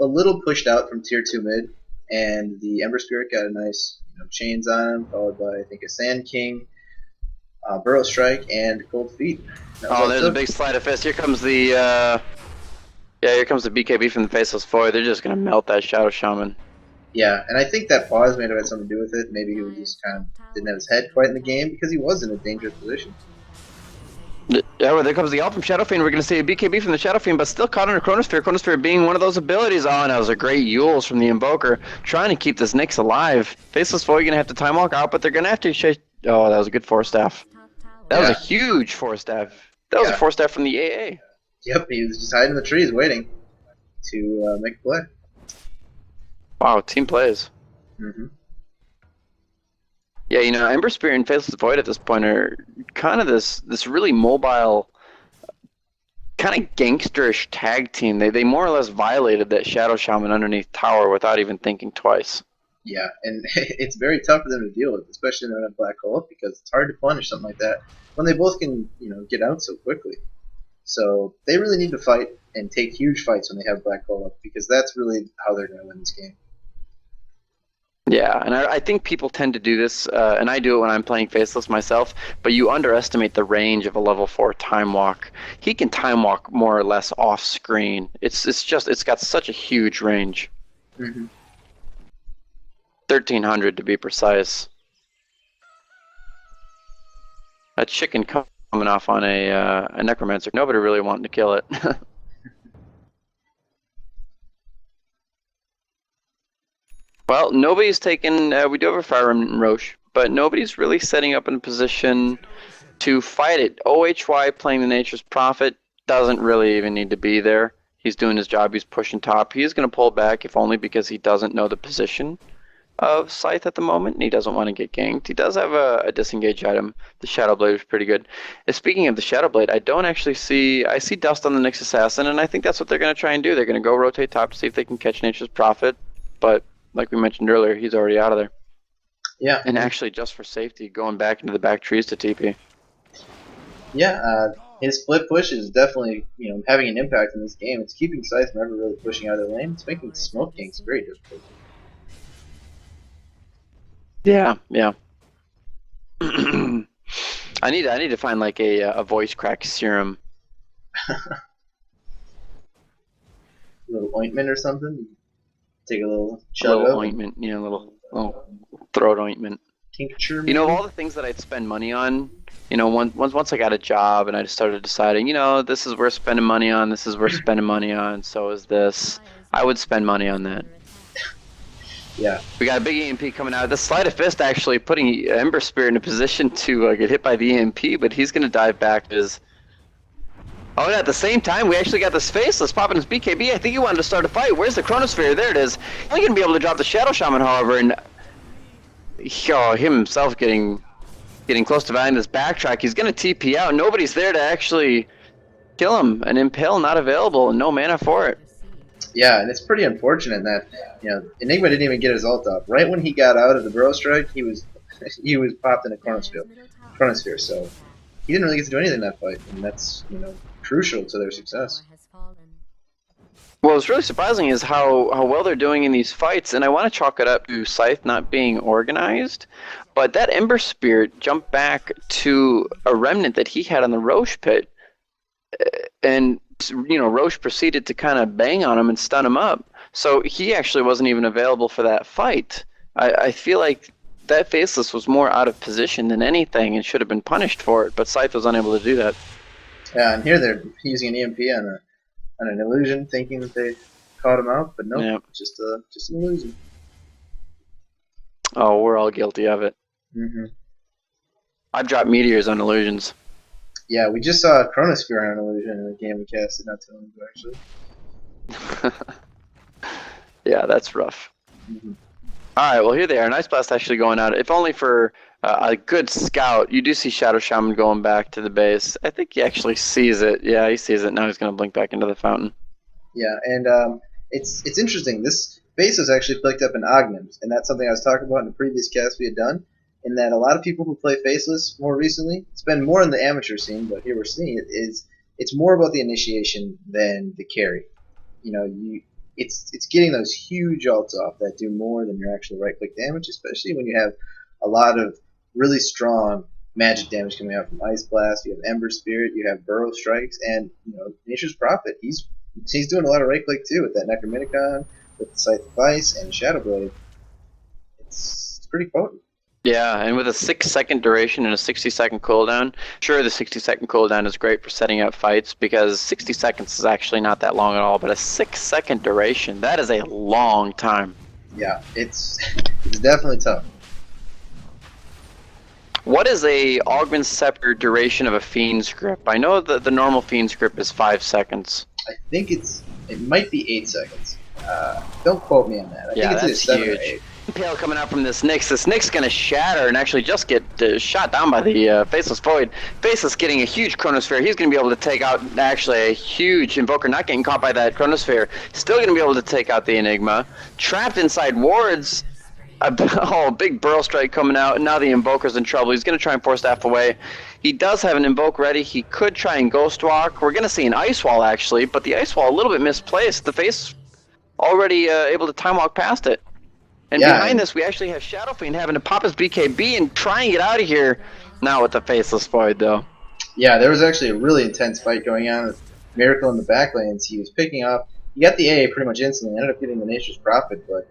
a little pushed out from tier 2 mid, and the Ember Spirit got a nice chains on him, followed by, I think, a Sand King, Burrow Strike, and Cold Feet. Oh, there's a big sleight of fist. Here comes the here comes the BKB from the Faceless Void. They're just going to melt that Shadow Shaman. Yeah, and I think that pause may have had something to do with it. Maybe he was just kind of didn't have his head quite in the game because he was in a dangerous position. Yeah, well, there comes the ult from Shadow Fiend. We're going to see a BKB from the Shadow Fiend, but still caught under Chronosphere. Chronosphere being one of those abilities. Oh, and that was a great Yules from the Invoker, trying to keep this Nyx alive. Faceless Void going to have to time walk out, but they're going to have to Oh, that was a good Force Staff. That was a huge Force Staff. That was a Force Staff from the AA. Yep, he was just hiding in the trees waiting to make a play. Wow, team plays. Mm-hmm. Yeah, Ember Spirit and Faceless Void at this point are kind of this really mobile, kind of gangsterish tag team. They more or less violated that Shadow Shaman underneath tower without even thinking twice. Yeah, and it's very tough for them to deal with, especially in a black hole, because it's hard to punish something like that when they both can, get out so quickly. So they really need to fight and take huge fights when they have black hole up, because that's really how they're going to win this game. Yeah, and I think people tend to do this, and I do it when I'm playing Faceless myself, but you underestimate the range of a level 4 Time Walk. He can Time Walk more or less off screen. It's got such a huge range. Mm-hmm. 1,300 to be precise. That chicken coming off on a Necromancer. Nobody really wanting to kill it. Well, nobody's taken. We do have a Fire Remnant Roche, but nobody's really setting up in a position to fight it. OHY playing the Nature's Prophet doesn't really even need to be there. He's doing his job. He's pushing top. He's going to pull back, if only because he doesn't know the position. of Scythe at the moment, and he doesn't want to get ganked. He does have a disengage item. The Shadow Blade is pretty good. Speaking of the Shadow Blade, I don't actually see... I see dust on the Nyx Assassin, and I think that's what they're going to try and do. They're going to go rotate top to see if they can catch Nature's Prophet, but like we mentioned earlier, he's already out of there. Yeah. And actually, just for safety, going back into the back trees to TP. Yeah, his split push is definitely, having an impact in this game. It's keeping Scythe from ever really pushing out of their lane. It's making smoke ganks very difficult. Yeah, yeah. I need to find like a voice crack serum. A little ointment or something. Take a little chug little of ointment, a little throat ointment. tincture. Of all the things that I'd spend money on, once I got a job and I just started deciding, this is worth spending money on, this is worth spending money on, so is this. I would spend money on that. Yeah. We got a big EMP coming out. The Sleight of Fist actually putting Ember Spirit in a position to get hit by the EMP, but he's going to dive back to his... Oh, and at the same time, we actually got this Faceless popping his BKB. I think he wanted to start a fight. Where's the Chronosphere? There it is. He's only going to be able to drop the Shadow Shaman, however, and him himself getting close to behind this backtrack. He's going to TP out. Nobody's there to actually kill him. An Impale not available, and no mana for it. Yeah, and it's pretty unfortunate that Enigma didn't even get his ult up. Right when he got out of the Burrow Strike, he was popped in a Chronosphere, so he didn't really get to do anything in that fight, and that's crucial to their success. Well, what's really surprising is how well they're doing in these fights, and I want to chalk it up to Scythe not being organized, but that Ember Spirit jumped back to a remnant that he had on the Roche pit, and Roche proceeded to kind of bang on him and stun him up, so he actually wasn't even available for that fight. I feel like that Faceless was more out of position than anything and should have been punished for it, but Scythe was unable to do that. Yeah, and here they're using an EMP on an illusion, thinking that they caught him out, but no, just an illusion. Oh, we're all guilty of it. Mm-hmm. I've dropped meteors on illusions. Yeah, we just saw a Chronosphere on an illusion in a game we casted not too long ago, actually. Yeah, that's rough. Mm-hmm. All right, well, here they are. Nice Blast actually going out. If only for a good scout. You do see Shadow Shaman going back to the base. I think he actually sees it. Yeah, he sees it. Now he's going to blink back into the fountain. Yeah, and it's interesting. This base was actually picked up in Ognims, and that's something I was talking about in the previous cast we had done, in that a lot of people who play Faceless more recently, it's been more in the amateur scene, but here we're seeing it, it's more about the initiation than the carry. It's getting those huge ults off that do more than your actual right-click damage, especially when you have a lot of really strong magic damage coming out from Ice Blast. You have Ember Spirit, you have Burrow Strikes, and Nature's Prophet. He's doing a lot of right-click too with that Necrominicon, with the Scythe of Ice, and Shadow Blade. It's pretty potent. Yeah, and with a 6-second duration and a 60-second cooldown, sure, the 60-second cooldown is great for setting up fights because 60 seconds is actually not that long at all, but a 6-second duration, that is a long time. Yeah, it's definitely tough. What is a Augment Scepter duration of a Fiend's Grip? I know that the normal Fiend's Grip is 5 seconds. I think it might be 8 seconds. Don't quote me on that. I think it's either 7 or 8. Impale coming out from this Nyx. This Nyx going to shatter and actually just get shot down by the Faceless Void. Faceless getting a huge Chronosphere. He's going to be able to take out actually a huge Invoker, not getting caught by that Chronosphere. Still going to be able to take out the Enigma. Trapped inside wards. Big Burrow Strike coming out, and now the Invoker's in trouble. He's going to try and force Staff away. He does have an Invoke ready. He could try and Ghost Walk. We're going to see an Ice Wall, actually, but the Ice Wall a little bit misplaced. The Face already able to Time Walk past it. And behind this, we actually have Shadow Fiend having to pop his BKB and try and get out of here. Not with the Faceless Void, though. Yeah, there was actually a really intense fight going on with Miracle in the back lanes. He was picking up. He got the AA pretty much instantly. Ended up getting the Nature's Prophet, but,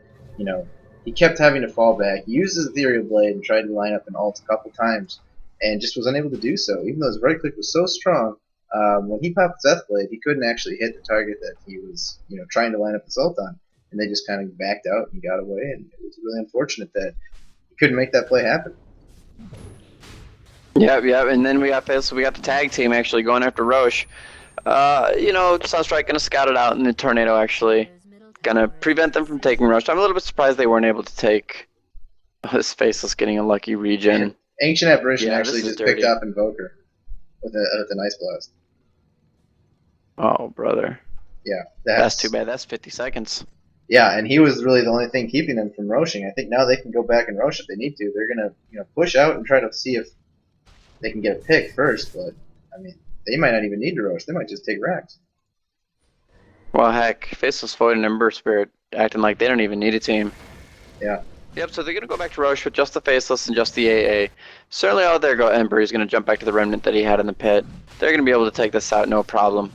he kept having to fall back. He used his Ethereal Blade and tried to line up an ult a couple times, and just was unable to do so. Even though his right click was so strong, when he popped Death Blade, he couldn't actually hit the target that he was, trying to line up his ult on. And they just kind of backed out and got away, and it was really unfortunate that he couldn't make that play happen. Yeah, and then we got the tag team actually going after Roche. Sunstrike gonna scout it out, and the Tornado actually gonna prevent them from taking Roche. I'm a little bit surprised they weren't able to take This Faceless getting a lucky And regen. Ancient Apparition Yeah, this actually is just picked dirty. up Invoker with a nice blast. Oh, brother. Yeah, That's too that's bad. That's 50 seconds. yeah, and he was really the only thing keeping them from roshing. I think now they can go back and rosh if they need to. They're gonna push out and try to see if they can get a pick first. But I mean, they might not even need to rosh. They might just take racks. Well, heck, Faceless Void and Ember Spirit acting like they don't even need a team. Yeah, Yep, so they're going to go back to Roche with just the Faceless and just the AA. Certainly, oh, there go Ember. He's going to jump back to the Remnant that he had in the pit. They're going to be able to take this out, no problem.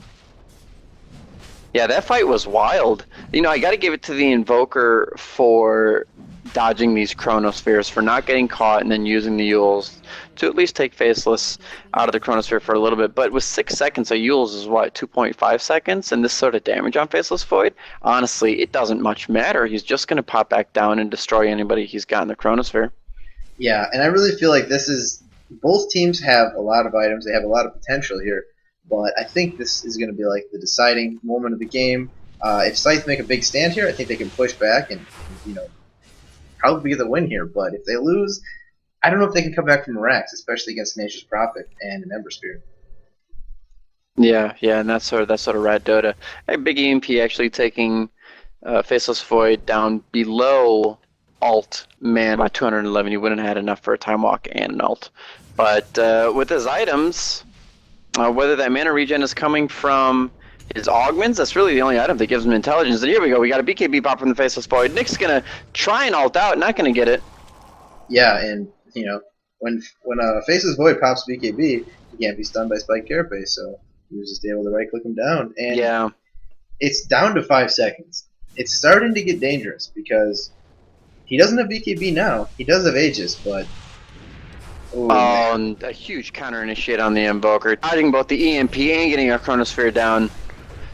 Yeah, that fight was wild. You know, I got to give it to the Invoker for dodging these Chronospheres, for not getting caught and then using the Yules to at least take Faceless out of the Chronosphere for a little bit. But with 6 seconds, a Yules is what, 2.5 seconds? And this sort of damage on Faceless Void? Honestly, it doesn't much matter. He's just going to pop back down and destroy anybody he's got in the Chronosphere. yeah, and I really feel like this is both teams have a lot of items. They have a lot of potential here, but I think this is going to be like the deciding moment of the game. If Scythe make a big stand here, I think they can push back and probably get the win here. But if they lose, I don't know if they can come back from Arax, especially against Nature's Prophet and an Ember Spirit. Yeah, and that's sort of Rad Dota. Hey, Big EMP actually taking Faceless Void down below alt man by 211. You wouldn't have had enough for a time walk and an alt. But with his items, whether that mana regen is coming from his augments, that's really the only item that gives him intelligence. And here we go. We got a BKB pop from the Faceless Void. Nick's going to try and alt out, not going to get it. Yeah, and when Faces Void pops BKB, he can't be stunned by Spike Carapace, so he was just able to right click him down. And Yeah. it's down to 5 seconds. It's starting to get dangerous because he doesn't have BKB now. He does have Aegis, but Oh, and a huge counter initiate on the Invoker. Dodging both the EMP and getting a Chronosphere down.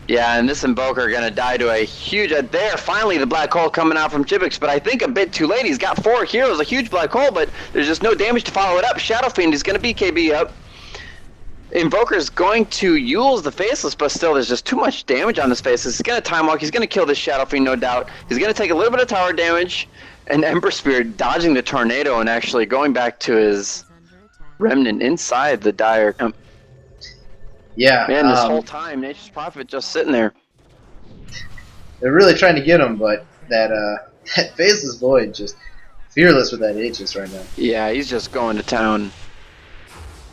Yeah, and this Invoker gonna die to a huge... there, finally the Black Hole coming out from Chibix, but I think a bit too late. He's got 4 heroes, a huge Black Hole, but there's just no damage to follow it up. Shadow Fiend is gonna BKB up. Invoker's going to Yule's the Faceless, but still there's just too much damage on this Faceless. He's gonna Time Walk, he's gonna kill this Shadow Fiend, no doubt. He's gonna take a little bit of tower damage, and Ember Spirit dodging the Tornado and actually going back to his Remnant inside the Dire. yeah, Man, this whole time, Nature's Prophet just sitting there. they're really trying to get him, but that that Faceless Void just fearless with that Aegis right now. Yeah, he's just going to town.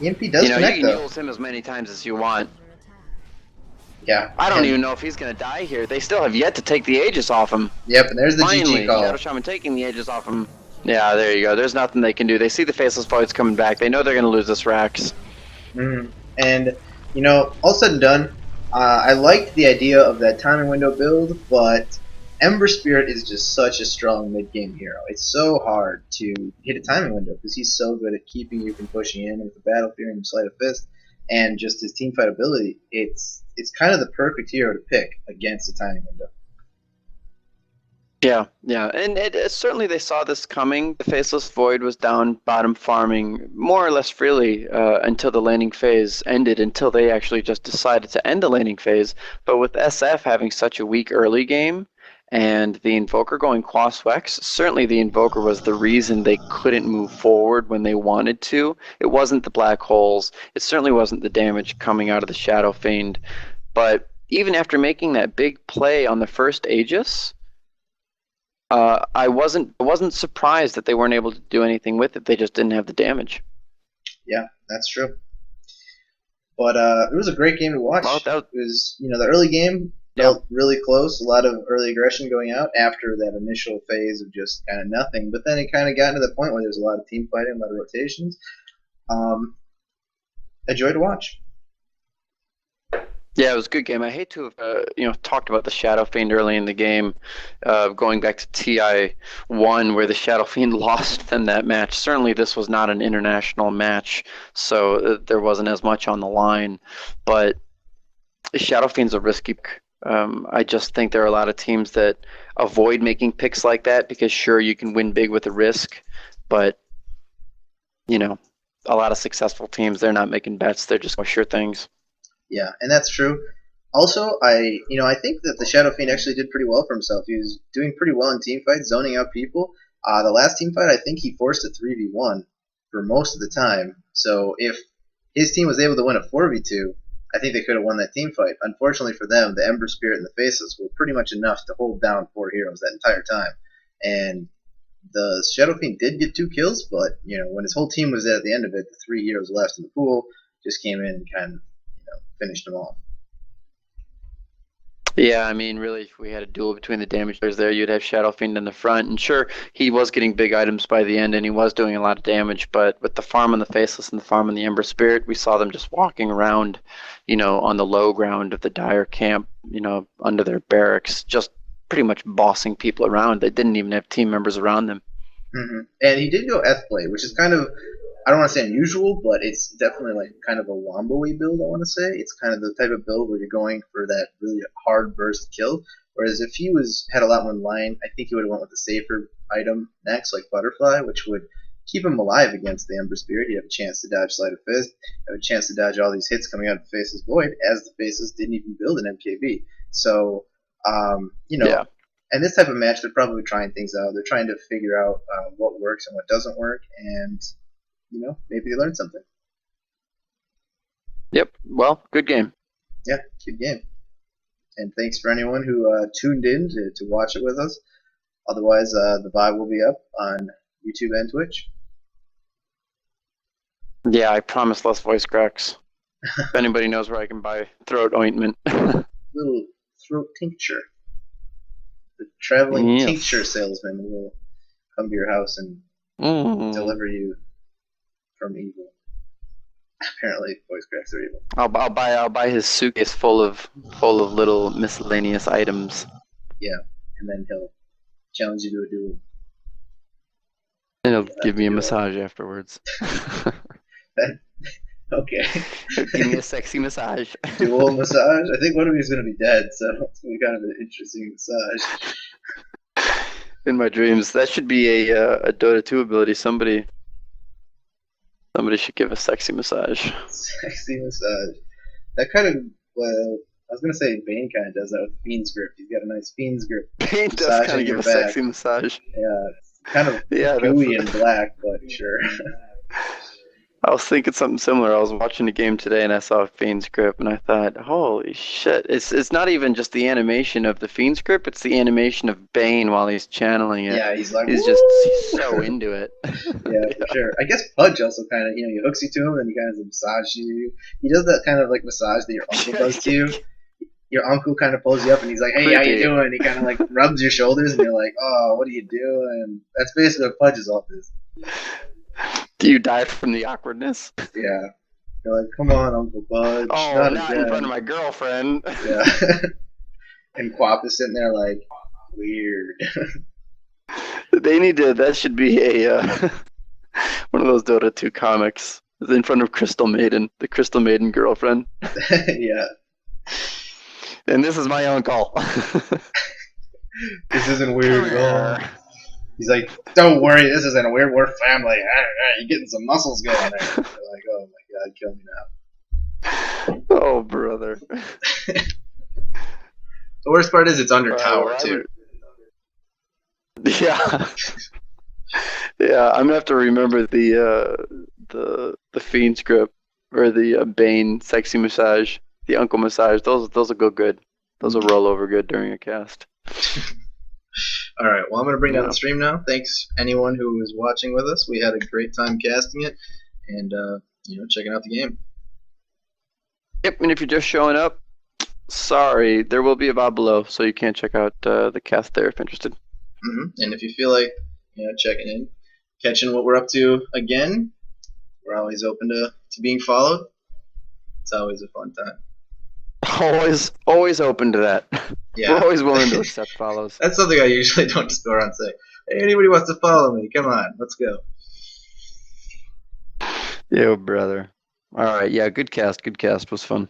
EMP does You connect can though. use him as many times as you want. Yeah. I don't even know if he's going to die here. They still have yet to take the Aegis off him. Yep, and there's the Finally, GG call. Shadow Shaman taking the Aegis off him. Yeah, there you go. There's nothing they can do. They see the Faceless Voids coming back. They know they're going to lose this Rax. And all said and done, I liked the idea of that timing window build, but Ember Spirit is just such a strong mid-game hero. It's so hard to hit a timing window because he's so good at keeping you from pushing in with the Battle Fury and Sleight of Fist, and just his team fight ability. It's kind of the perfect hero to pick against a timing window. Yeah, and certainly they saw this coming. The Faceless Void was down bottom farming more or less freely until the laning phase ended, until they actually just decided to end the laning phase. But with SF having such a weak early game and the Invoker going Quas Wex, certainly the Invoker was the reason they couldn't move forward when they wanted to. It wasn't the black holes. It certainly wasn't the damage coming out of the Shadow Fiend. But even after making that big play on the first Aegis, I wasn't surprised that they weren't able to do anything with it. They just didn't have the damage. Yeah, that's true. But it was a great game to watch. Well, It was, the early game felt really close. A lot of early aggression going out after that initial phase of just kind of nothing. But then it kind of got to the point where there's a lot of team fighting, a lot of rotations. A joy to watch. Yeah, it was a good game. I hate to have talked about the Shadow Fiend early in the game, going back to TI1 where the Shadow Fiend lost them that match. Certainly this was not an international match, so there wasn't as much on the line. But Shadow Fiend's a risky pick. I just think there are a lot of teams that avoid making picks like that because sure, you can win big with a risk, but a lot of successful teams, they're not making bets. They're just sure things. Yeah, and that's true. Also, I think that the Shadow Fiend actually did pretty well for himself. He was doing pretty well in team fights, zoning out people, The last team fight, I think he forced a 3v1 for most of the time. So if his team was able to win a 4v2, I think they could have won that team fight. Unfortunately for them, the Ember Spirit and the Faceless were pretty much enough to hold down 4 heroes that entire time. And the Shadow Fiend did get 2 kills, but when his whole team was at the end of it, the 3 heroes left in the pool just came in and kind of finished them off. Yeah, I mean, really, if we had a duel between the damage dealers there, you'd have Shadow Fiend in the front. And sure, he was getting big items by the end, and he was doing a lot of damage. But with the farm on the Faceless and the farm on the Ember Spirit, we saw them just walking around, on the low ground of the Dire camp, under their barracks, just pretty much bossing people around. They didn't even have team members around them. Mm-hmm. And he did go Blade, which is kind of, I don't want to say unusual, but it's definitely like kind of a Wombo-y build, I want to say. It's kind of the type of build where you're going for that really hard burst kill. Whereas if he had a lot more line, I think he would have went with a safer item next, like Butterfly, which would keep him alive against the Ember Spirit. He'd have a chance to dodge Sleight of Fist, have a chance to dodge all these hits coming out of Faceless Void, as the Faceless didn't even build an MKB. So, Yeah. and this type of match, they're probably trying things out. They're trying to figure out what works and what doesn't work, and maybe they learned something. Yep. Well, good game. Yeah, good game. And thanks for anyone who tuned in to watch it with us. Otherwise, the VOD will be up on YouTube and Twitch. Yeah, I promise less voice cracks. If anybody knows where I can buy throat ointment. Little throat tincture. The traveling tincture salesman will come to your house and deliver you from evil. Apparently, voice cracks are evil. I'll buy his suitcase full of little miscellaneous items. Yeah, and then he'll challenge you to a duel. And he'll give me a massage afterwards. Okay. Give me a sexy massage. Dual massage? I think one of you is going to be dead, so it's going to be kind of an interesting massage. In my dreams. That should be a Dota 2 ability. Somebody should give a sexy massage. Sexy massage. That kind of, well, I was going to say Bane kind of does that with Fiend's Grip. He's got a nice Fiend's Grip. Bane does kind of give a sexy massage. Yeah, it's kind of gooey and black, but sure. I was thinking something similar. I was watching a game today and I saw a Fiend's Grip and I thought, holy shit. It's not even just the animation of the Fiend's Grip, it's the animation of Bane while he's channeling it. Yeah, he's like, he's so into it. Yeah, for sure. I guess Pudge also kind of, he hooks you to him and he kind of massages you. He does that kind of like massage that your uncle does to you. Your uncle kind of pulls you up and he's like, hey, how you doing? He kind of like rubs your shoulders and you're like, oh, what are you doing? That's basically what Pudge is all this. Do you die from the awkwardness? Yeah. You're like, come on, Uncle Pudge. Oh, not in front of my girlfriend. Yeah. And Quap is sitting there like, weird. They need to, that should be a one of those Dota 2 comics. In front of Crystal Maiden, the Crystal Maiden girlfriend. Yeah. And this is my uncle. This isn't weird at all. He's like, don't worry, this isn't weird. We're family. You're getting some muscles going there. You're like, oh my god, kill me now. Oh, brother. The worst part is it's under tower, too. Yeah. Yeah, I'm gonna have to remember the Fiend's Grip or the Bane sexy massage, the uncle massage. Those will go good. Those will roll over good during a cast. All right, well, I'm going to bring down the stream now. Thanks, anyone who was watching with us. We had a great time casting it and, checking out the game. Yep, and if you're just showing up, sorry, there will be a VOD below, so you can check out the cast there if interested. And if you feel like, checking in, catching what we're up to again, we're always open to being followed. It's always a fun time. Always open to that. Yeah. We're always willing to accept follows. That's something I usually don't just go around and say, hey, anybody wants to follow me, come on, let's go. Yo, brother. All right, yeah, good cast was fun.